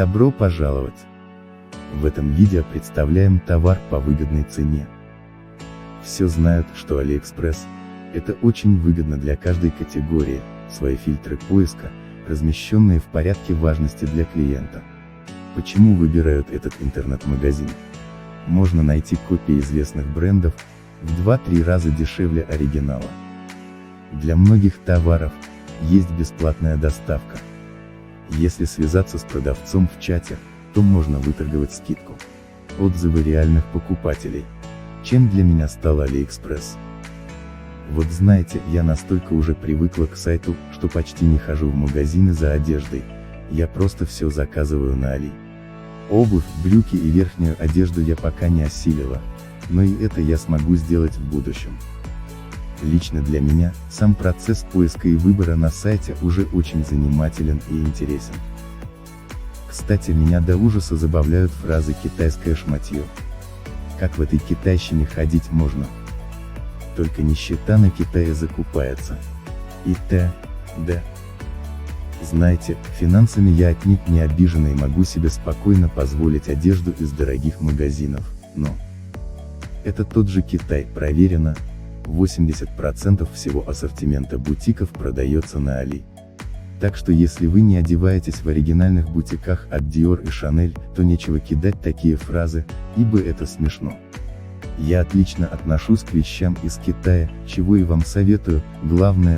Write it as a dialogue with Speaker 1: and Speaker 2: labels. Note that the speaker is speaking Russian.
Speaker 1: Добро пожаловать! В этом видео представляем товар по выгодной цене. Все знают, что AliExpress – это очень выгодно для каждой категории, свои фильтры поиска, размещенные в порядке важности для клиента. Почему выбирают этот интернет-магазин? Можно найти копии известных брендов в 2-3 раза дешевле оригинала. Для многих товаров есть бесплатная доставка. Если связаться с продавцом в чате, то можно выторговать скидку. Отзывы реальных покупателей. Чем для меня стал AliExpress? Вот знаете, я настолько уже привыкла к сайту, что почти не хожу в магазины за одеждой, я просто все заказываю на Али. Обувь, брюки и верхнюю одежду я пока не осилила, но и это я смогу сделать в будущем. Лично для меня, сам процесс поиска и выбора на сайте уже очень занимателен и интересен. Кстати, меня до ужаса забавляют фразы «китайское шматье». Как в этой китайщине ходить можно? Только нищета на Китае закупается. И т.д. Знаете, финансами я отнюдь не обижена и могу себе спокойно позволить одежду из дорогих магазинов, но это тот же Китай, проверено. 80% всего ассортимента бутиков продается на Али. Так что если вы не одеваетесь в оригинальных бутиках от Dior и Chanel, то нечего кидать такие фразы, ибо это смешно. Я отлично отношусь к вещам из Китая, чего и вам советую, главное,